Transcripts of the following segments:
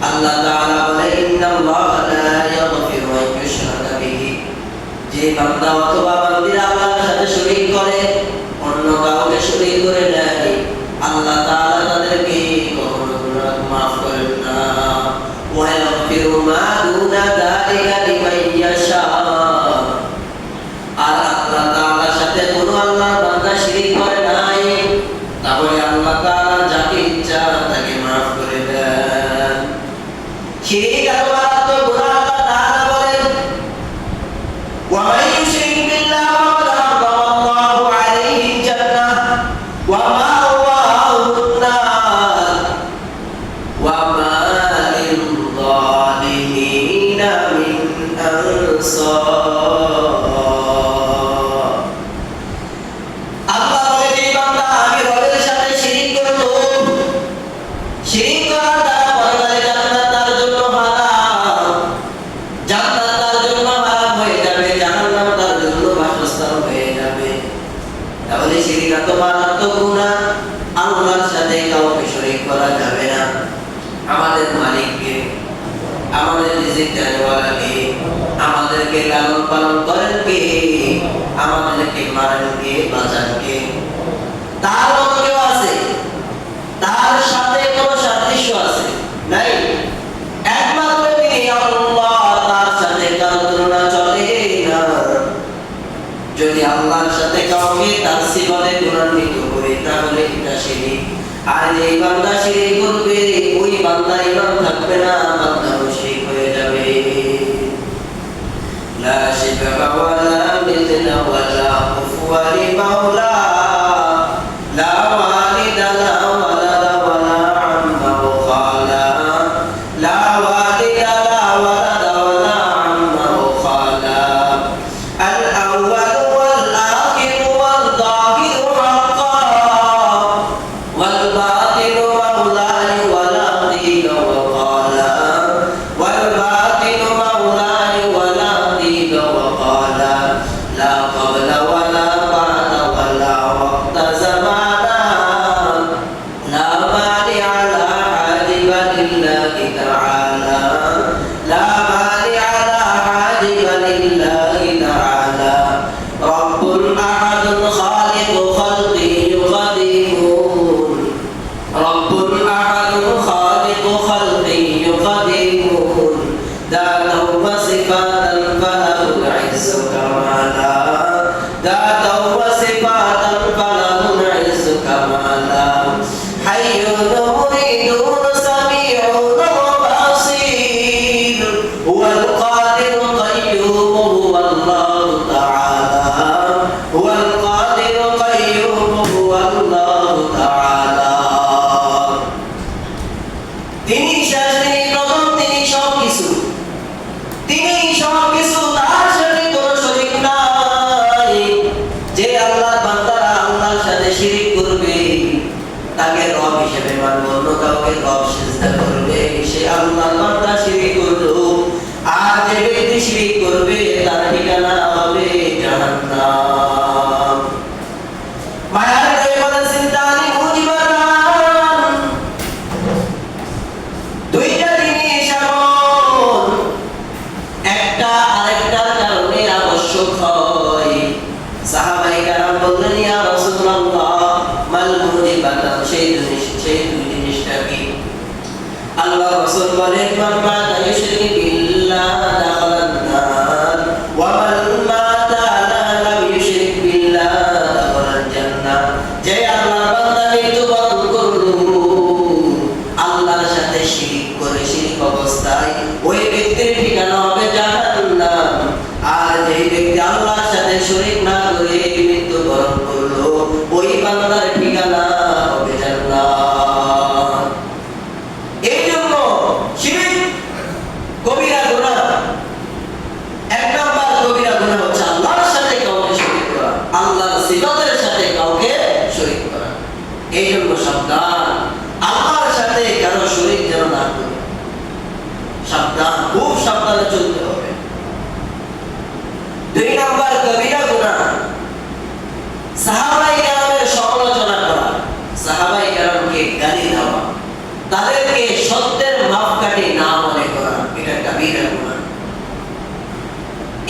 আল্লাহ তাআলা বলে ইন্নাল্লাহা লা ইয়াগফিরু আন ইউশরাকা বিহি, যে বান্দা অথবা বান্দীরা আল্লাহর সাথে শরীক করে, অন্য কাউকে শরীক করে দেয়, আল্লাহ তাআলা তাদেরকে কখনো গুনাহ মাফ করেন না। ওয়া ইয়াগফিরু মা দুনা যালিকা লিমান ইয়াশা, আর আল্লাহ তাআলার সাথে কোনো আল্লাহর বান্দা শিরক করে নাই, তাহলে আল্লাহ তাআলা যাকে ইচ্ছা তাকে মাফ করে দেন। শিরক আর মারাত্মক গুনাহ। আল্লাহ তাআলা বলেন ওয়া মান ইউশরিক বিল্লাহি ফাকাদ হারামা আল্লাহু আলাইহিল জান্নাহ ওয়া মাওয়াহুন নার ওয়া মা লিল যালিমিনা মিন আনসার। তাহলে শিরক এত মারাত্মক গুনাহ, আল্লাহর সাথে কাউকে শরীক করা যাবে না। আমাদের মালিককে, আমাদের রিজিক দেওয়ালা কে, আমাদেরকে লালন পালন করেন কে, আমাদেরকে মারেন কে, বাঁচান কে, তার মতো কেউ আছে? তার সাথে কোনো সাদৃশ্য আছে? নাই। একমাত্র তিনি আল্লাহ, তার সাথে কারো তুলনা চলে না। যদি আল্লাহর সাথে কাউকে তার সিফাতে গুণান্বিত করে, তাহলে এটা শিরক। আর যে বান্দা শিরক করবে, ওই বান্দা ঈমান থাকবে না, বান্দা মুশরিক হয়ে যাবে। লা শিরকা ওয়ালা মিথলা ওয়ালা কুফুয়া লিমাওলা, লা ওয়ালিদা লা ওয়ালাদা ওয়ালা আম্মা ওয়া খালা, লা ওয়ালিদা লা ওয়ালাদা ওয়ালা আম্মা ওয়া খালা, আল আউয়াল তাকে রব হিসেবে মানব, অন্য কাউকে রব সিজদা করবে, সে আল্লাহর বান্দা শিরক করলো। আর যে ব্যক্তি শিরক করবে, তার ঠিকানা হবে জাহান্নাম। মায়ার নবী বলেছেন তালি মুজিবান, দুইটা জিনিস এমন, একটা আরেকটার কারণে আবশ্যক হয়। সাহাবায়ে কেরাম বললেন ইয়া রাসূলুল্লাহ মাল মুজিবাতান, সেই দুই জিনিসটা কি? আল্লাহ রাসূল বলেন মান মাতা ইউশরিকু বিল্লাহি দাখালান নার ওয়া মান মাতা লা ইউশরিক বিল্লাহি দাখালান জান্নাহ। যে আল্লাহর বান্দা মৃত্যুবরণ করলো আল্লাহর সাথে শিরক করে, শিরক অবস্থায়, ওই ব্যক্তির ঠিকানা হবে জাহান্নাম। আর যে ব্যক্তি আল্লাহর সাথে শরীক না করে মৃত্যুবরণ করলো, ওই বান্দার ঠিকানা হবে জান্নাত। এই জন্য শিরক কবিরা গুনাহ। এক নাম্বার কবিরা গুনাহ হচ্ছে আল্লাহর সাথে কাউকে শরীক করা, আল্লাহর সিফাতের সাথে কাউকে শরীক করা। এই জন্য সাবধান, আল্লাহর সাথে কারো শরীক যেন না করে। সাবধান, খুব সাবধানে চলতে হবে। দুই নাম্বার কবিরা গুনাহ সাহাবায়ে কেরামের সমালোচনা করা, সাহাবায়ে কেরামকে গালি দেওয়া, তাদেরকে সত্যের মাপকাঠি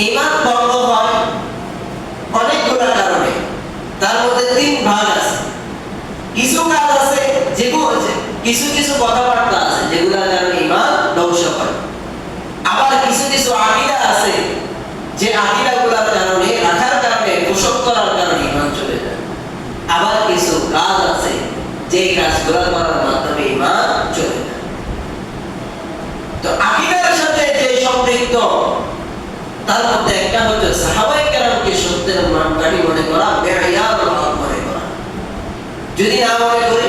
ঈমান ভঙ্গ হয় অনেকগুলো কারণে। তার মধ্যে তিন ভাগ আছে। কিছু কাজ আছে যেগুলো কিছু কিছু কথাবার্তা আছে যেগুলোর কারণে ঈমান ধ্বংস হয়। আবার কিছু কিছু আকীদা আছে যে আকীদাগুলোর কারণে রাখার কারণে পোষণ করার কারণে ঈমান চলে যায়। আবার কিছু কাজ আছে যে কাজগুলো করার মাধ্যমে ঈমান চলে যায়। তো আকীদার সাথে যে সম্পৃক্ত তার মধ্যে একটা হচ্ছে সাহাবায়ে কেরামকে সত্যের মানকাঠি মনে করা, মেয়ার মনে করা। যদি না মনে করি